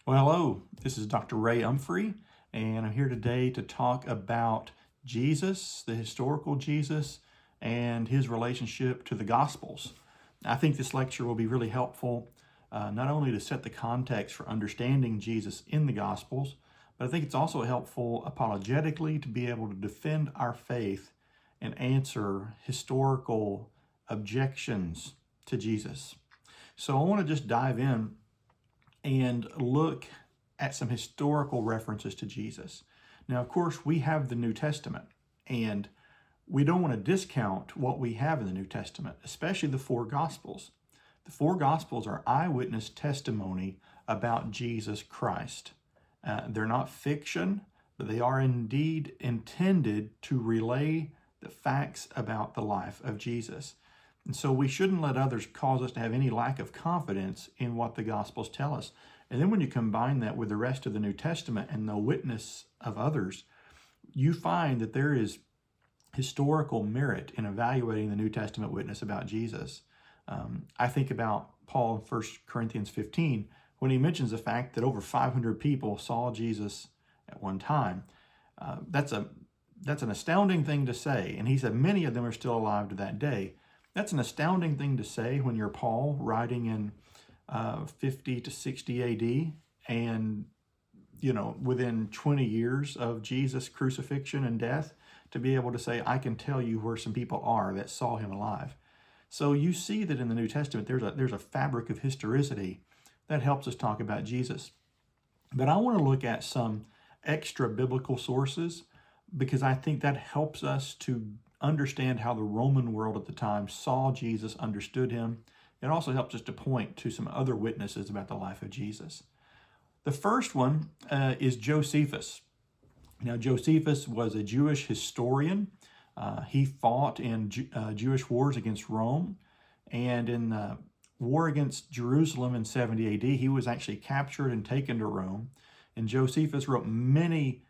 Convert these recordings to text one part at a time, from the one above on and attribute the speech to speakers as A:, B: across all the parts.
A: Well, hello, this is Dr. Ray Umphrey, and I'm here today to talk about Jesus, the historical Jesus, and his relationship to the Gospels. I think this lecture will be really helpful, not only to set the context for understanding Jesus in the Gospels, but I think it's also helpful apologetically to be able to defend our faith and answer historical objections to Jesus. So I want to just dive in and look at some historical references to Jesus. Now, of course, we have the New Testament, and we don't want to discount what we have in the New Testament, especially the four Gospels. The four Gospels are eyewitness testimony about Jesus Christ. They're not fiction, but they are indeed intended to relay the facts about the life of Jesus. And so we shouldn't let others cause us to have any lack of confidence in what the Gospels tell us. And then when you combine that with the rest of the New Testament and the witness of others, you find that there is historical merit in evaluating the New Testament witness about Jesus. I think about Paul in 1 Corinthians 15, when he mentions the fact that over 500 people saw Jesus at one time. That's an astounding thing to say. And he said many of them are still alive to that day. That's an astounding thing to say when you're Paul writing in 50 to 60 AD and, within 20 years of Jesus' crucifixion and death, to be able to say, I can tell you where some people are that saw him alive. So you see that in the New Testament, there's a fabric of historicity that helps us talk about Jesus. But I want to look at some extra biblical sources because I think that helps us to understand how the Roman world at the time saw Jesus, understood him. It also helps us to point to some other witnesses about the life of Jesus. The first one is Josephus. Now, Josephus was a Jewish historian. He fought in Jewish wars against Rome, and in the war against Jerusalem in 70 AD, he was actually captured and taken to Rome. And Josephus wrote many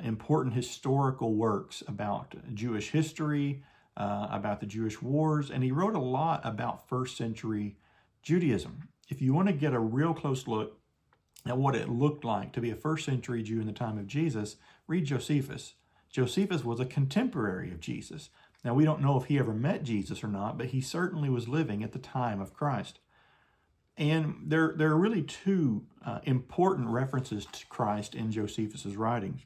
A: important historical works about Jewish history, about the Jewish wars, and he wrote a lot about first century Judaism. If you want to get a real close look at what it looked like to be a first century Jew in the time of Jesus, read Josephus. Josephus was a contemporary of Jesus. Now, we don't know if he ever met Jesus or not, but he certainly was living at the time of Christ. And there are really two important references to Christ in Josephus's writings.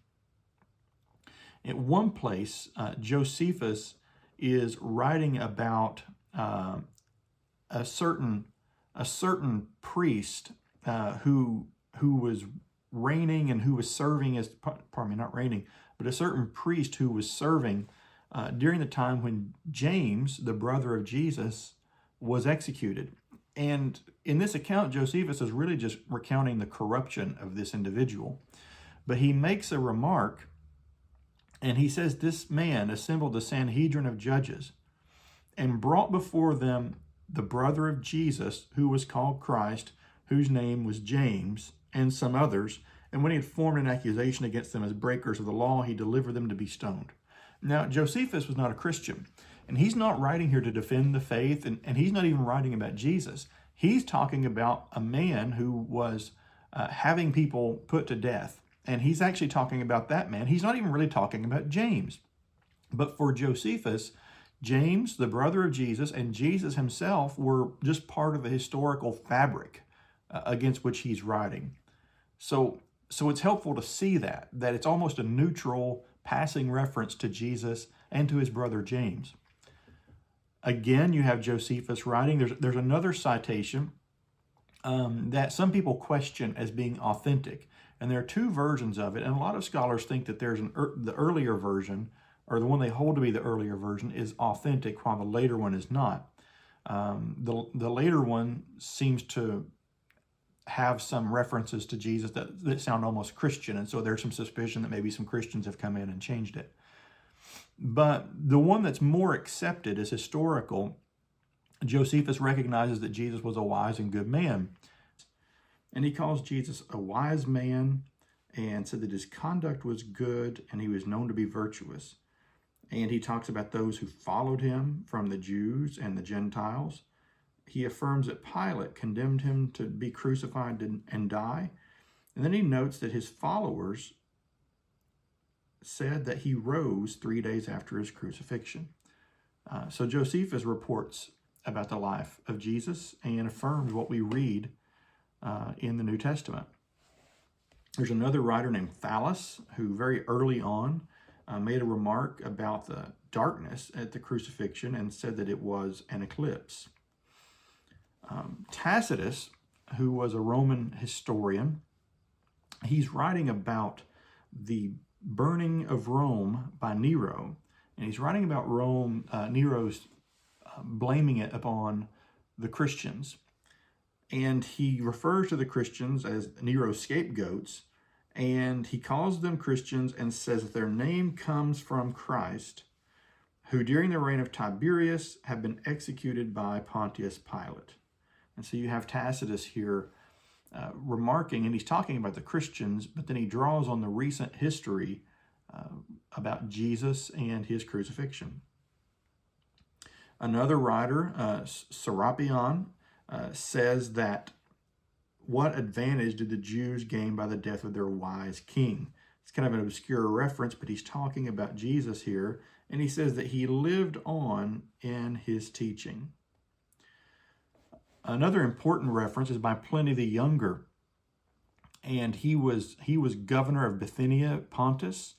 A: At one place, Josephus is writing about a certain priest who was reigning and who was serving as, pardon me, not reigning, but a certain priest who was serving during the time when James, the brother of Jesus, was executed. And in this account, Josephus is really just recounting the corruption of this individual. But he makes a remark, and he says, this man assembled the Sanhedrin of judges and brought before them the brother of Jesus, who was called Christ, whose name was James, and some others. And when he had formed an accusation against them as breakers of the law, he delivered them to be stoned. Now, Josephus was not a Christian, and he's not writing here to defend the faith, and he's not even writing about Jesus. He's talking about a man who was having people put to death. And he's actually talking about that man. He's not even really talking about James. But for Josephus, James, the brother of Jesus, and Jesus himself were just part of the historical fabric against which he's writing. So it's helpful to see that it's almost a neutral passing reference to Jesus and to his brother James. Again, you have Josephus writing. There's another citation that some people question as being authentic. And there are two versions of it, and a lot of scholars think that there's the earlier version, or the one they hold to be the earlier version, is authentic, while the later one is not. The later one seems to have some references to Jesus that sound almost Christian, and so there's some suspicion that maybe some Christians have come in and changed it. But the one that's more accepted as historical, Josephus recognizes that Jesus was a wise and good man. And he calls Jesus a wise man and said that his conduct was good and he was known to be virtuous. And he talks about those who followed him from the Jews and the Gentiles. He affirms that Pilate condemned him to be crucified and die. And then he notes that his followers said that he rose 3 days after his crucifixion. So Josephus reports about the life of Jesus and affirms what we read in the New Testament. There's another writer named Thallus who very early on made a remark about the darkness at the crucifixion and said that it was an eclipse. Tacitus, who was a Roman historian, he's writing about the burning of Rome by Nero, and he's writing about Nero's blaming it upon the Christians. And he refers to the Christians as Nero's scapegoats, and he calls them Christians and says that their name comes from Christ, who during the reign of Tiberius have been executed by Pontius Pilate. And so you have Tacitus here remarking, and he's talking about the Christians, but then he draws on the recent history about Jesus and his crucifixion. Another writer, Serapion, says that what advantage did the Jews gain by the death of their wise king? It's kind of an obscure reference, but he's talking about Jesus here, and he says that he lived on in his teaching. Another important reference is by Pliny the Younger, and he was governor of Bithynia, Pontus,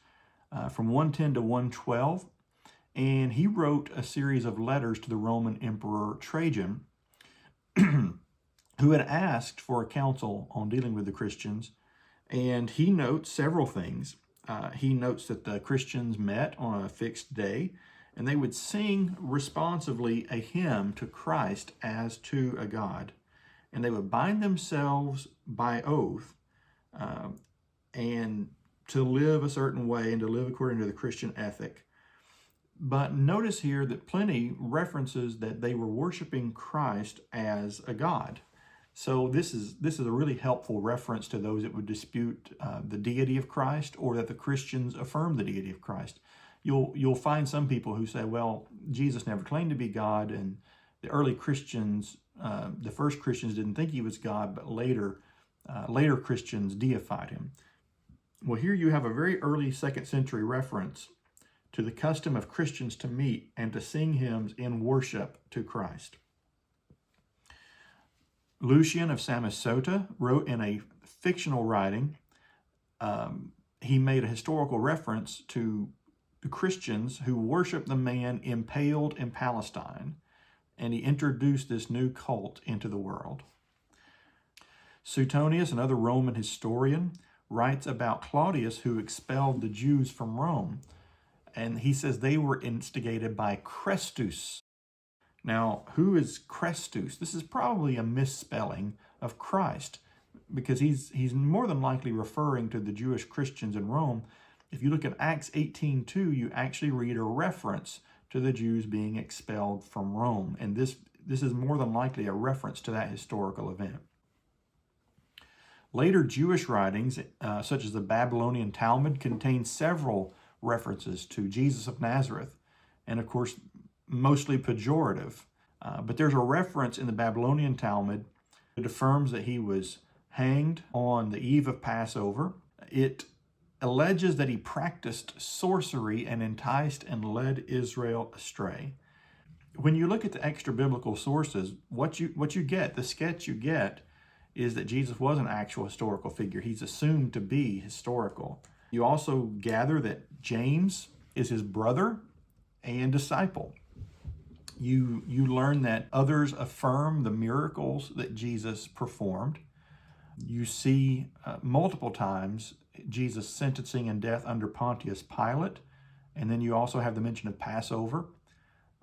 A: from 110 to 112, and he wrote a series of letters to the Roman Emperor Trajan, who had asked for a council on dealing with the Christians, and he notes several things. He notes that the Christians met on a fixed day, and they would sing responsively a hymn to Christ as to a God, and they would bind themselves by oath and to live a certain way and to live according to the Christian ethic. But notice here that Pliny references that they were worshiping Christ as a God. So this is a really helpful reference to those that would dispute the deity of Christ, or that the Christians affirm the deity of Christ. You'll find some people who say, well, Jesus never claimed to be God, and the early Christians, the first Christians didn't think he was God, but later Christians deified him. Well, here you have a very early 2nd century reference to the custom of Christians to meet and to sing hymns in worship to Christ. Lucian of Samosata wrote in a fictional writing, he made a historical reference to the Christians who worship the man impaled in Palestine, and he introduced this new cult into the world. Suetonius, another Roman historian, writes about Claudius, who expelled the Jews from Rome, and he says they were instigated by Chrestus. Now, who is Chrestus? This is probably a misspelling of Christ, because he's more than likely referring to the Jewish Christians in Rome. If you look at Acts 18:2, you actually read a reference to the Jews being expelled from Rome, and this is more than likely a reference to that historical event. Later Jewish writings, such as the Babylonian Talmud, contain several references to Jesus of Nazareth, and of course, mostly pejorative. But there's a reference in the Babylonian Talmud that affirms that he was hanged on the eve of Passover. It alleges that he practiced sorcery and enticed and led Israel astray. When you look at the extra biblical sources, what you get, the sketch you get, is that Jesus was an actual historical figure. He's assumed to be historical. You also gather that James is his brother and disciple. You learn that others affirm the miracles that Jesus performed. You see multiple times Jesus' sentencing and death under Pontius Pilate, and then you also have the mention of Passover.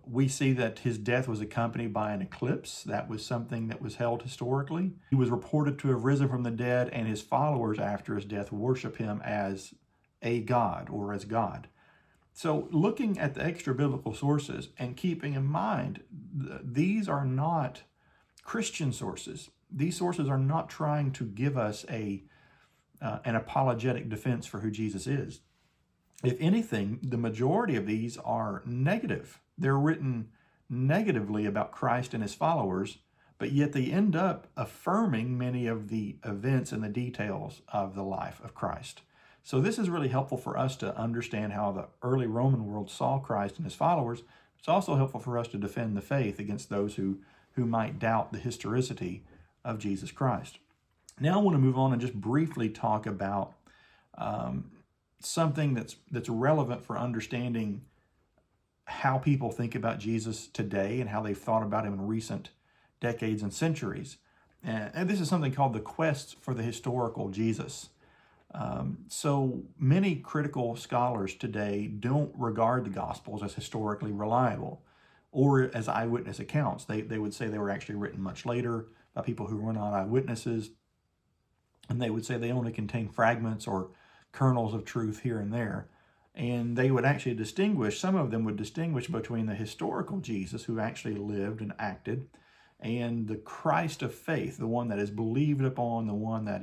A: We see that his death was accompanied by an eclipse. That was something that was held historically. He was reported to have risen from the dead, and his followers after his death worship him as a god or as God. So looking at the extra biblical sources and keeping in mind, these are not Christian sources. These sources are not trying to give us an apologetic defense for who Jesus is. If anything, the majority of these are negative. They're written negatively about Christ and his followers, but yet they end up affirming many of the events and the details of the life of Christ. So this is really helpful for us to understand how the early Roman world saw Christ and his followers. It's also helpful for us to defend the faith against those who might doubt the historicity of Jesus Christ. Now I want to move on and just briefly talk about something that's relevant for understanding how people think about Jesus today and how they've thought about him in recent decades and centuries. And this is something called the quest for the historical Jesus. So many critical scholars today don't regard the Gospels as historically reliable or as eyewitness accounts. They would say they were actually written much later by people who were not eyewitnesses, and they would say they only contain fragments or kernels of truth here and there. And they would actually distinguish, some of them would distinguish between the historical Jesus who actually lived and acted and the Christ of faith, the one that is believed upon, the one that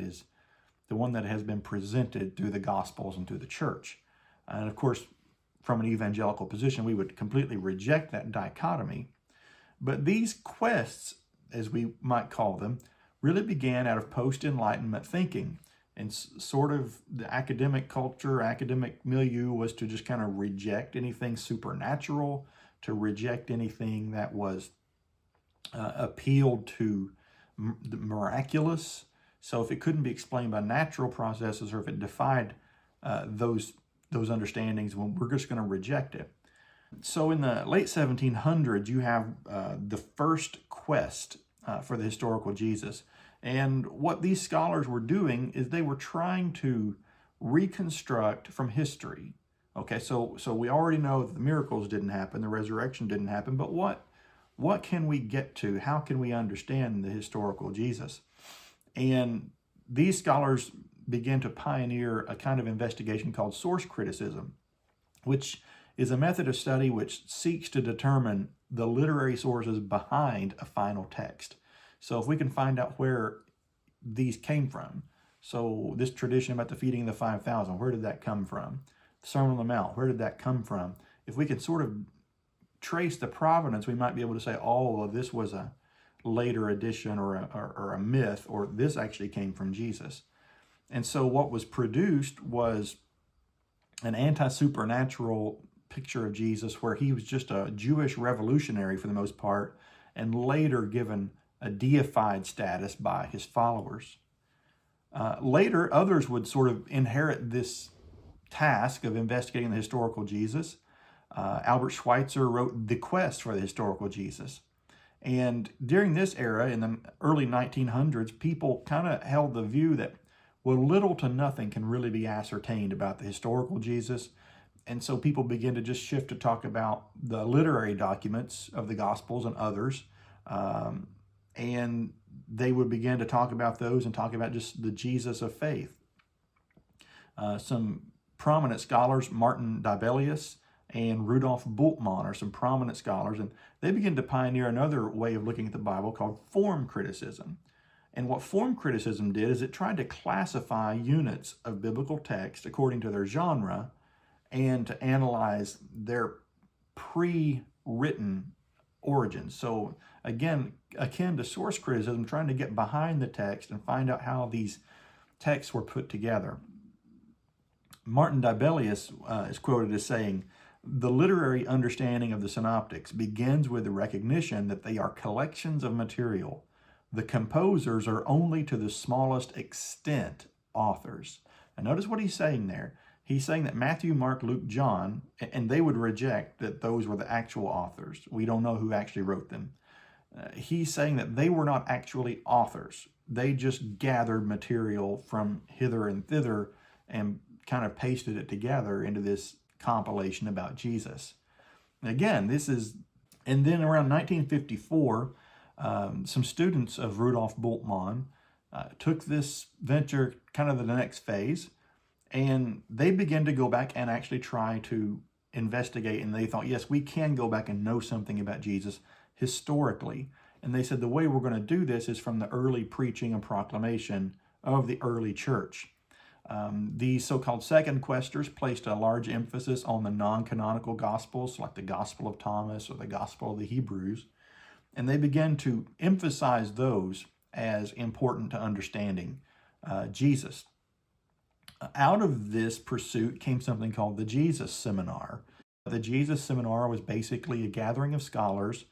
A: has been presented through the Gospels and through the church. And of course, from an evangelical position, we would completely reject that dichotomy. But these quests, as we might call them, really began out of post-Enlightenment thinking. And sort of the academic culture, academic milieu was to just kind of reject anything supernatural, to reject anything that was appealed to the miraculous. So if it couldn't be explained by natural processes, or if it defied those understandings, well, we're just going to reject it. So in the late 1700s, you have the first quest for the historical Jesus. And what these scholars were doing is they were trying to reconstruct from history. Okay, so we already know that the miracles didn't happen, the resurrection didn't happen, but what can we get to? How can we understand the historical Jesus? And these scholars began to pioneer a kind of investigation called source criticism, which is a method of study which seeks to determine the literary sources behind a final text. So if we can find out where these came from, so this tradition about the feeding of the 5,000, where did that come from? The Sermon on the Mount, where did that come from? If we can sort of trace the provenance, we might be able to say, oh, well, this was a later addition or a myth, or this actually came from Jesus. And so what was produced was an anti-supernatural picture of Jesus where he was just a Jewish revolutionary for the most part, and later given a deified status by his followers. Later, others would sort of inherit this task of investigating the historical Jesus. Albert Schweitzer wrote The Quest for the Historical Jesus. And during this era, in the early 1900s, people kind of held the view that, well, little to nothing can really be ascertained about the historical Jesus. And so people begin to just shift to talk about the literary documents of the Gospels and others. And they would begin to talk about those and talk about just the Jesus of faith. Some prominent scholars, Martin Dibelius and Rudolf Bultmann, are some prominent scholars, and they begin to pioneer another way of looking at the Bible called form criticism. And what form criticism did is it tried to classify units of biblical text according to their genre and to analyze their pre-written origins. So again, akin to source criticism, trying to get behind the text and find out how these texts were put together. Martin Dibelius is quoted as saying, "The literary understanding of the synoptics begins with the recognition that they are collections of material. The composers are only to the smallest extent authors." And notice what he's saying there. He's saying that Matthew, Mark, Luke, John, and they would reject that those were the actual authors. We don't know who actually wrote them. He's saying that they were not actually authors. They just gathered material from hither and thither and kind of pasted it together into this compilation about Jesus. And again, and then around 1954, some students of Rudolf Bultmann took this venture kind of to the next phase, and they began to go back and actually try to investigate, and they thought, yes, we can go back and know something about Jesus historically. And they said the way we're going to do this is from the early preaching and proclamation of the early church. These so-called second questers placed a large emphasis on the non-canonical gospels, like the Gospel of Thomas or the Gospel of the Hebrews. And they began to emphasize those as important to understanding Jesus. Out of this pursuit came something called the Jesus Seminar. The Jesus Seminar was basically a gathering of scholars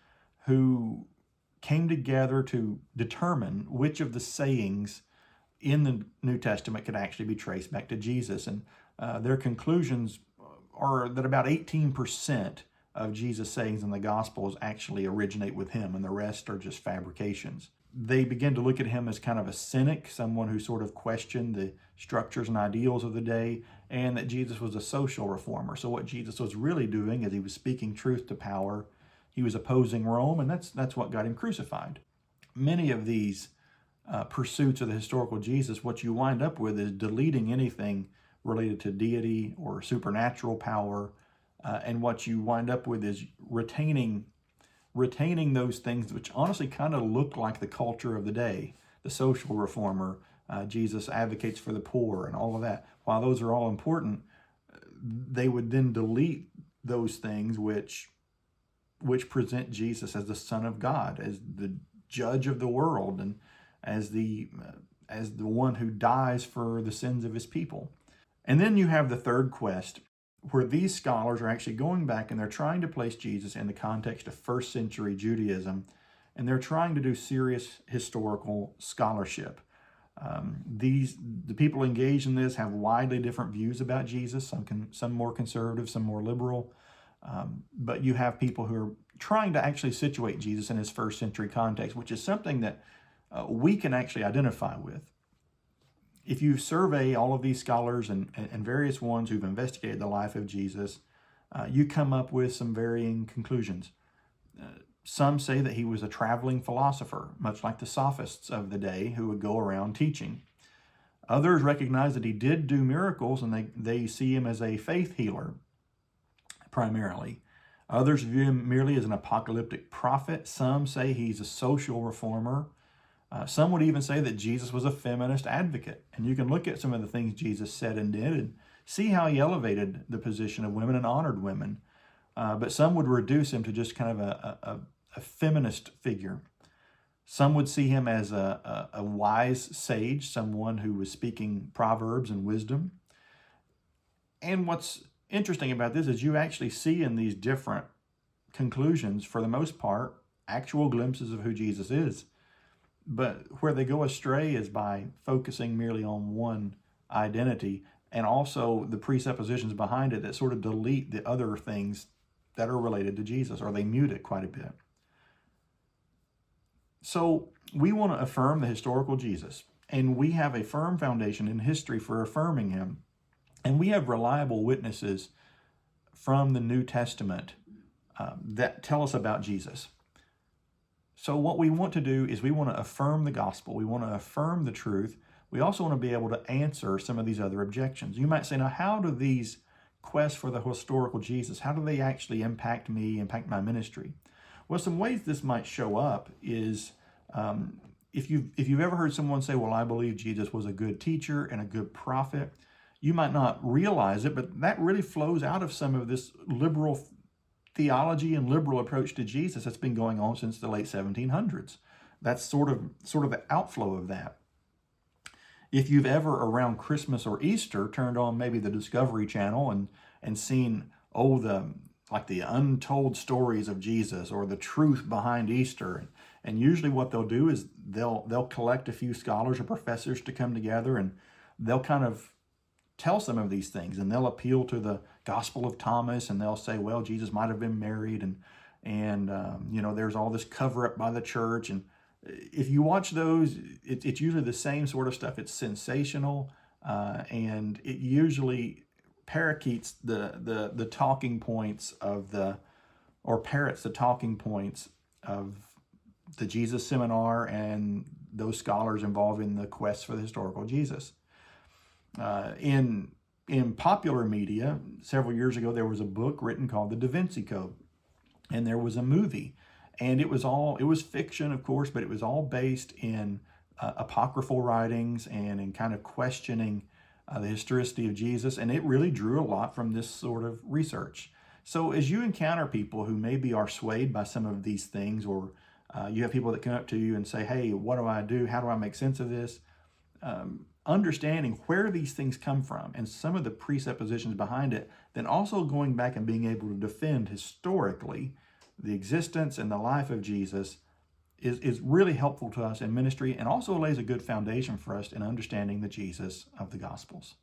A: who came together to determine which of the sayings in the New Testament could actually be traced back to Jesus. And their conclusions are that about 18% of Jesus' sayings in the Gospels actually originate with him, and the rest are just fabrications. They begin to look at him as kind of a cynic, someone who sort of questioned the structures and ideals of the day, and that Jesus was a social reformer. So what Jesus was really doing is he was speaking truth to power. He was opposing Rome, and that's what got him crucified. Many of these pursuits of the historical Jesus, what you wind up with is deleting anything related to deity or supernatural power, and what you wind up with is retaining those things which honestly kind of look like the culture of the day. The social reformer, Jesus advocates for the poor, and all of that. While those are all important, they would then delete those things which present Jesus as the Son of God, as the judge of the world, and as the one who dies for the sins of his people. And then you have the third quest, where these scholars are actually going back and they're trying to place Jesus in the context of first century Judaism, and they're trying to do serious historical scholarship. The people engaged in this have widely different views about Jesus, some more conservative, some more liberal, but you have people who are trying to actually situate Jesus in his first century context, which is something that we can actually identify with. If you survey all of these scholars and various ones who've investigated the life of Jesus, you come up with some varying conclusions. Some say that he was a traveling philosopher, much like the sophists of the day who would go around teaching. Others recognize that he did do miracles, and they see him as a faith healer, primarily. Others view him merely as an apocalyptic prophet. Some say he's a social reformer. Some would even say that Jesus was a feminist advocate. And you can look at some of the things Jesus said and did and see how he elevated the position of women and honored women. But some would reduce him to just kind of a feminist figure. Some would see him as a wise sage, someone who was speaking proverbs and wisdom. And what's interesting about this is you actually see in these different conclusions, for the most part, actual glimpses of who Jesus is. But where they go astray is by focusing merely on one identity, and also the presuppositions behind it that sort of delete the other things that are related to Jesus, or they mute it quite a bit. So we want to affirm the historical Jesus, and we have a firm foundation in history for affirming him, and we have reliable witnesses from the New Testament that tell us about Jesus. So what we want to do is we want to affirm the gospel. We want to affirm the truth. We also want to be able to answer some of these other objections. You might say, now, how do these quests for the historical Jesus, how do they actually impact me, impact my ministry? Well, some ways this might show up is if you've ever heard someone say, well, I believe Jesus was a good teacher and a good prophet, you might not realize it, but that really flows out of some of this liberal theology and liberal approach to Jesus that's been going on since the late 1700s. That's sort of the outflow of that. If you've ever around Christmas or Easter turned on maybe the Discovery Channel and seen the untold stories of Jesus or the truth behind Easter, and usually what they'll do is they'll collect a few scholars or professors to come together, and they'll kind of tell some of these things, and they'll appeal to the Gospel of Thomas, and they'll say, well, Jesus might have been married, and there's all this cover up by the church. And if you watch those, it's usually the same sort of stuff. It's sensational, and it usually parakeets the talking points parrots the talking points of the Jesus Seminar and those scholars involved in the quest for the historical Jesus. In popular media, several years ago, there was a book written called The Da Vinci Code, and there was a movie, and it was fiction, of course, but it was all based in apocryphal writings and in kind of questioning the historicity of Jesus, and it really drew a lot from this sort of research. So as you encounter people who maybe are swayed by some of these things, or You have people that come up to you and say, hey, what do I do? How do I make sense of this? Understanding where these things come from and some of the presuppositions behind it, then also going back and being able to defend historically the existence and the life of Jesus is really helpful to us in ministry, and also lays a good foundation for us in understanding the Jesus of the Gospels.